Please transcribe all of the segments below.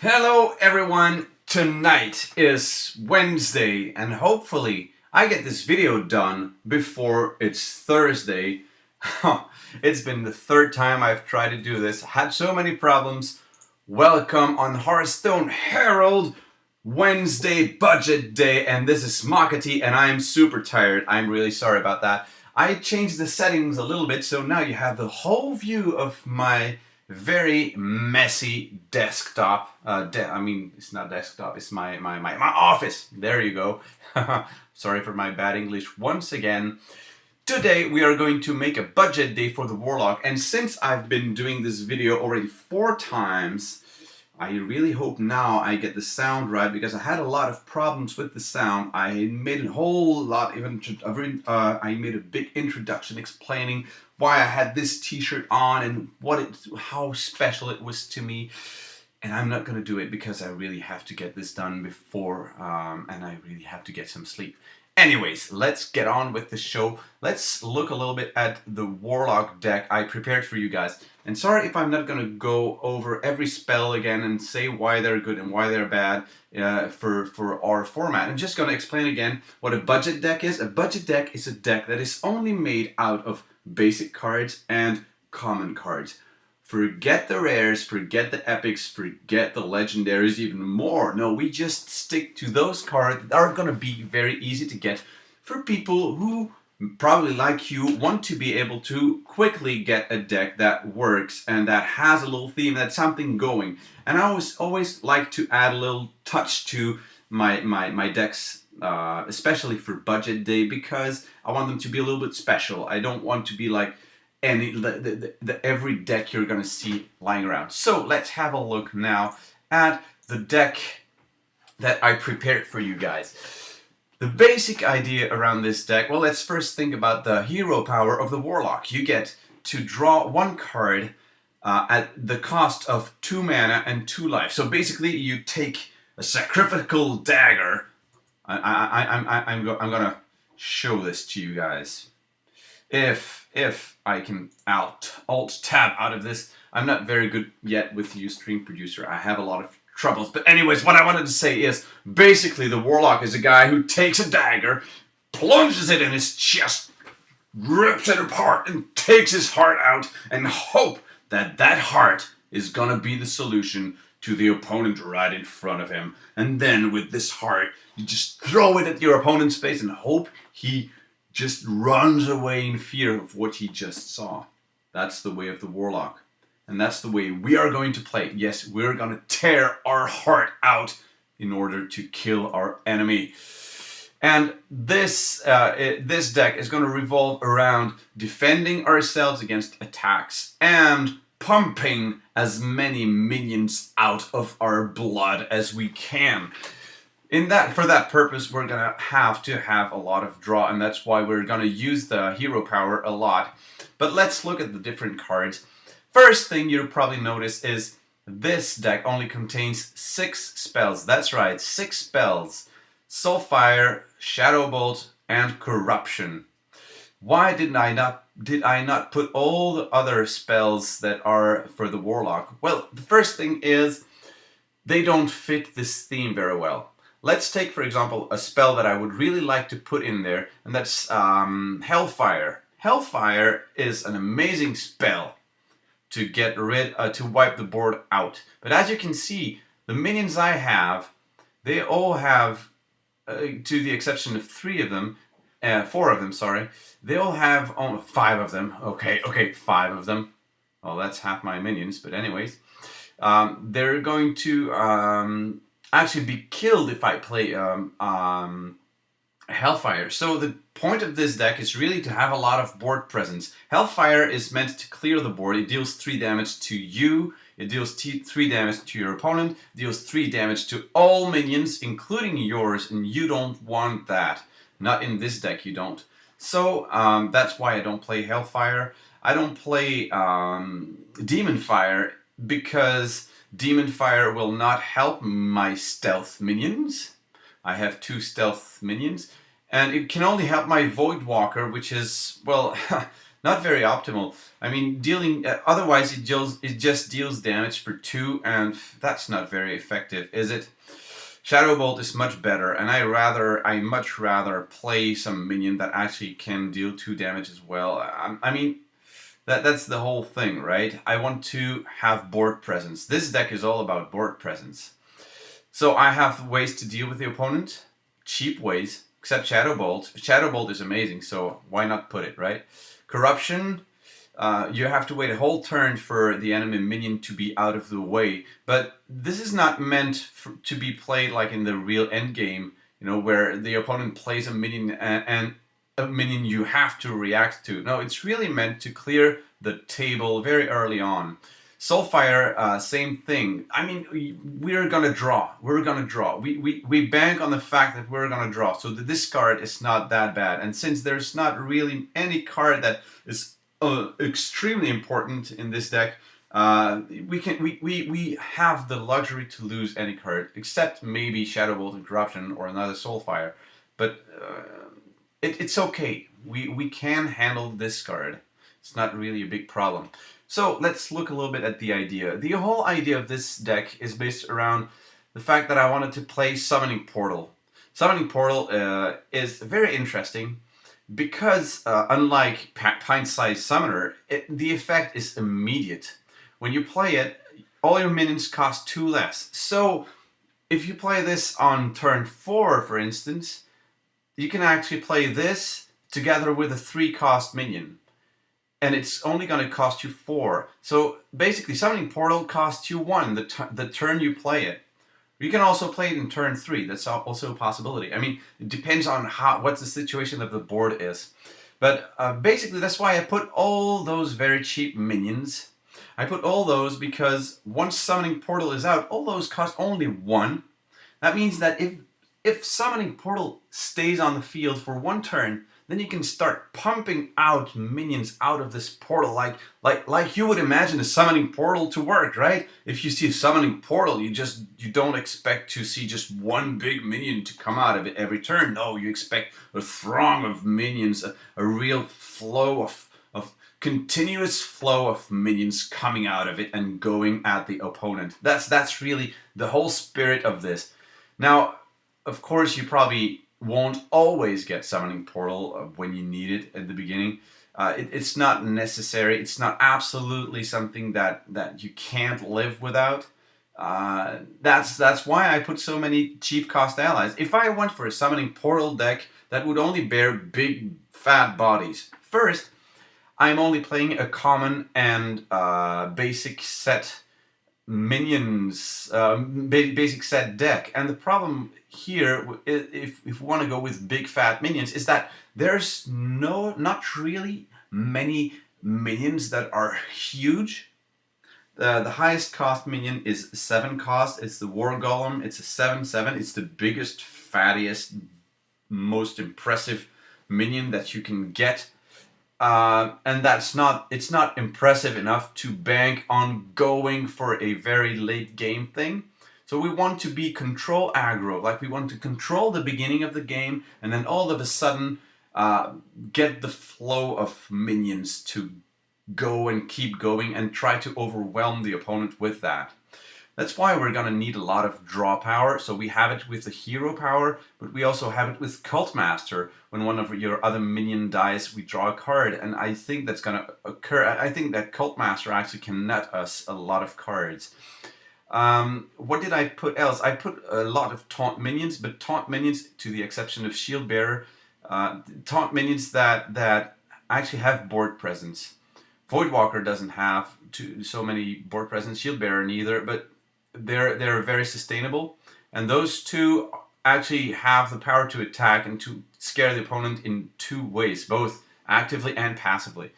Hello everyone, tonight is Wednesday and hopefully I get this video done before it's Thursday. It's been the third time I've tried to do this, had so many problems. Welcome on Hearthstone Herald, Wednesday budget day, and this is Makati and I'm super tired. I'm really sorry about that. I changed the settings a little bit so now you have the whole view of my very messy desktop. It's not desktop, it's my office. There you go. Sorry for my bad English once again. Today we are going to make a budget day for the Warlock, and since I've been doing this video already 4 times, I really hope now I get the sound right, because I had a lot of problems with the sound. I made a whole lot, I made a big introduction explaining why I had this t-shirt on and how special it was to me. And I'm not gonna do it because I really have to get this done before, and I really have to get some sleep. Anyways, let's get on with the show. Let's look a little bit at the Warlock deck I prepared for you guys. And sorry if I'm not going to go over every spell again and say why they're good and why they're bad for our format. I'm just going to explain again what a budget deck is. A budget deck is a deck that is only made out of basic cards and common cards. Forget the rares, forget the epics, forget the legendaries even more. No, we just stick to those cards that are gonna be very easy to get for people who, probably like you, want to be able to quickly get a deck that works and that has a little theme, that's something going. And I always like to add a little touch to my decks, especially for budget day, because I want them to be a little bit special. I don't want to be like every deck you're gonna see lying around. So let's have a look now at the deck that I prepared for you guys. The basic idea around this deck, well, let's first think about the hero power of the Warlock. You get to draw 1 card at the cost of 2 mana and 2 life. So basically you take a sacrificial dagger. I'm gonna show this to you guys. If I can alt tab out of this. I'm not very good yet with Stream Producer. I have a lot of troubles. But anyways, what I wanted to say is, basically the Warlock is a guy who takes a dagger, plunges it in his chest, rips it apart, and takes his heart out, and hope that that heart is gonna be the solution to the opponent right in front of him. And then with this heart, you just throw it at your opponent's face and hope he just runs away in fear of what he just saw. That's the way of the Warlock. And that's the way we are going to play. Yes, we're going to tear our heart out in order to kill our enemy. And this deck is going to revolve around defending ourselves against attacks and pumping as many minions out of our blood as we can. For that purpose, we're gonna have to have a lot of draw, and that's why we're gonna use the hero power a lot. But let's look at the different cards. First thing you'll probably notice is this deck only contains 6 spells. That's right, 6 spells. Soulfire, Shadowbolt, and Corruption. Why did I not put all the other spells that are for the Warlock? Well, the first thing is they don't fit this theme very well. Let's take, for example, a spell that I would really like to put in there, and that's Hellfire. Hellfire is an amazing spell to get to wipe the board out. But as you can see, the minions I have, they all have, to the exception of 4 of them, sorry, they all have 5 of them. Okay, 5 of them. Well, that's half my minions, but anyways, they're going to actually be killed if I play Hellfire. So the point of this deck is really to have a lot of board presence. Hellfire is meant to clear the board. It deals 3 damage to you, it deals 3 damage to your opponent, it deals 3 damage to all minions, including yours, and you don't want that. Not in this deck, you don't. So that's why I don't play Hellfire. I don't play Demon Fire, because Demon Fire will not help my stealth minions. I have 2 stealth minions. And it can only help my Voidwalker, which is, well, not very optimal. I mean, dealing otherwise it just deals damage for 2, and that's not very effective, is it? Shadow Bolt is much better, and I much rather play some minion that actually can deal 2 damage as well. I mean, that's the whole thing, right? I want to have board presence. This deck is all about board presence. So I have ways to deal with the opponent, cheap ways, except Shadow Bolt. Shadow Bolt is amazing, so why not put it, right? Corruption, you have to wait a whole turn for the enemy minion to be out of the way. But this is not meant to be played like in the real endgame, you know, where the opponent plays a minion and a minion you have to react to. No, it's really meant to clear the table very early on. Soulfire, same thing. I mean, we're gonna draw. We're gonna draw. We bank on the fact that we're gonna draw. So the discard is not that bad. And since there's not really any card that is extremely important in this deck, we have the luxury to lose any card, except maybe Shadow Bolt and Corruption or another Soulfire. But it's okay. We can handle this card. It's not really a big problem. So let's look a little bit at the idea. The whole idea of this deck is based around the fact that I wanted to play Summoning Portal. Summoning Portal is very interesting because unlike Pint-Sized Summoner, the effect is immediate. When you play it, all your minions cost 2 less. So if you play this on turn 4, for instance, you can actually play this together with a 3-cost minion. And it's only going to cost you 4. So basically, Summoning Portal costs you 1 the turn you play it. You can also play it in turn 3. That's also a possibility. I mean, it depends on what the situation of the board is. But basically, that's why I put all those very cheap minions. I put all those because once Summoning Portal is out, all those cost only 1. That means that if Summoning Portal stays on the field for 1 turn, then you can start pumping out minions out of this portal like you would imagine a summoning portal to work, right? If you see a summoning portal, you don't expect to see just one big minion to come out of it every turn. No, you expect a throng of minions, a real flow of continuous flow of minions coming out of it and going at the opponent. That's really the whole spirit of this. Now, of course, you probably won't always get Summoning Portal when you need it at the beginning. It's not necessary. It's not absolutely something that you can't live without. That's why I put so many cheap cost allies. If I went for a Summoning Portal deck that would only bear big fat bodies, first, I'm only playing a common and basic set minions, basic set deck. And the problem here, if we want to go with big fat minions, is that there's not really many minions that are huge. The highest cost minion is 7 cost. It's the War Golem. It's a 7/7. It's the biggest, fattiest, most impressive minion that you can get. And it's not impressive enough to bank on going for a very late game thing. So we want to be control aggro, like we want to control the beginning of the game and then all of a sudden get the flow of minions to go and keep going and try to overwhelm the opponent with that. That's why we're going to need a lot of draw power. So we have it with the hero power, but we also have it with Cult Master. When one of your other minion dies, we draw a card, and I think that's going to occur. I think that Cult Master actually can net us a lot of cards. What did I put else? I put a lot of taunt minions, but taunt minions, to the exception of Shield Bearer, taunt minions that actually have board presence. Voidwalker doesn't have so many board presence, Shield Bearer neither, but they're very sustainable, and those two actually have the power to attack and to scare the opponent in 2 ways, both actively and passively.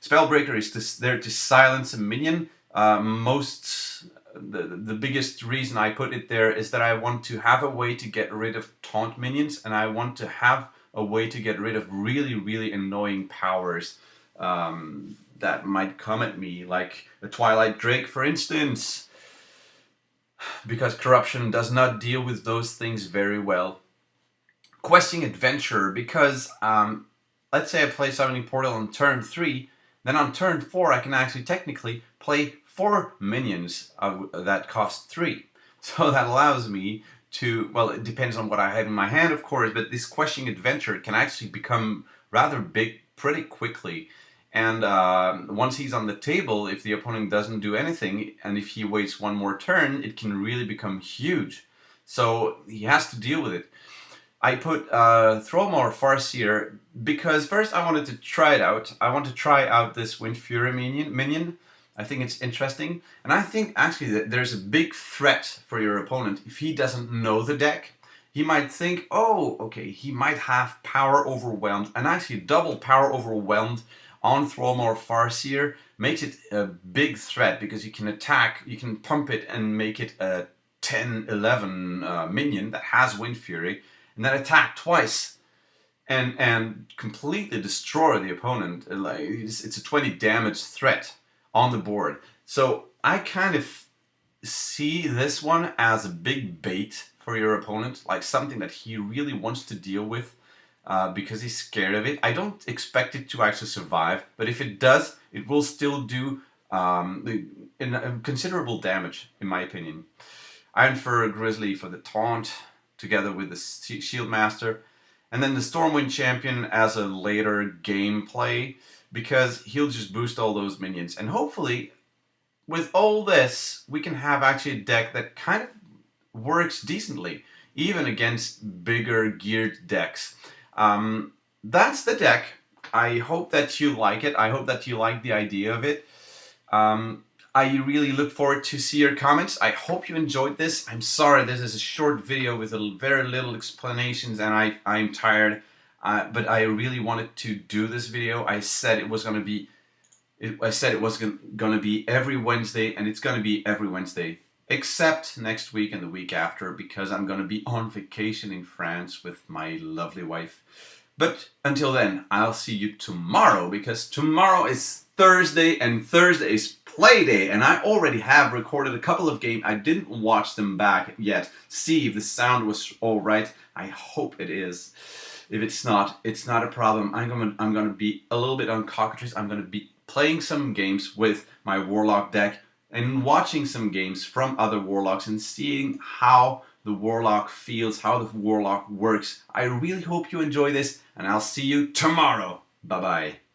Spellbreaker is there to silence a minion. The biggest reason I put it there is that I want to have a way to get rid of taunt minions, and I want to have a way to get rid of really, really annoying powers that might come at me, like a Twilight Drake, for instance. Because Corruption does not deal with those things very well. Questing Adventurer, because let's say I play Summoning Portal on turn 3, then on turn 4 I can actually technically play 4 minions that cost 3. So that allows me to, well, it depends on what I have in my hand, of course, but this Questing Adventure can actually become rather big pretty quickly. And once he's on the table, if the opponent doesn't do anything, and if he waits one more turn, it can really become huge. So he has to deal with it. I put Thrallmore Farseer because first I wanted to try it out. I want to try out this Wind Fury minion. I think it's interesting. And I think actually that there's a big threat for your opponent if he doesn't know the deck. He might think, oh, okay, he might have Power Overwhelmed, and actually double Power Overwhelmed on Thrallmore Farseer makes it a big threat because you can attack, you can pump it and make it a 10-11 minion that has Wind Fury, and then attack twice and completely destroy the opponent. Like it's a 20 damage threat on the board. So I kind of see this one as a big bait for your opponent, like something that he really wants to deal with because he's scared of it. I don't expect it to actually survive, but if it does, it will still do considerable damage, in my opinion. Ironfur Grizzly for the taunt, together with the Shieldmaster, and then the Stormwind Champion as a later gameplay, because he'll just boost all those minions. And hopefully, with all this, we can have actually a deck that kind of works decently, even against bigger geared decks. That's the deck. I hope that you like it. I hope that you like the idea of it. I really look forward to see your comments. I hope you enjoyed this. I'm sorry this is a short video with very little explanations, and I'm tired. But I really wanted to do this video. I said it was going to be. I said it was going to be every Wednesday, and it's going to be every Wednesday, except next week and the week after, because I'm going to be on vacation in France with my lovely wife. But until then, I'll see you tomorrow, because tomorrow is Thursday, and Thursday is play day, and I already have recorded a couple of games. I didn't watch them back yet, see if the sound was all right. I hope it is. If it's not a problem. I'm gonna be a little bit on cockatrice. I'm gonna be playing some games with my Warlock deck and watching some games from other Warlocks and seeing how the Warlock feels, how the Warlock works. I really hope you enjoy this, and I'll see you tomorrow. Bye-bye.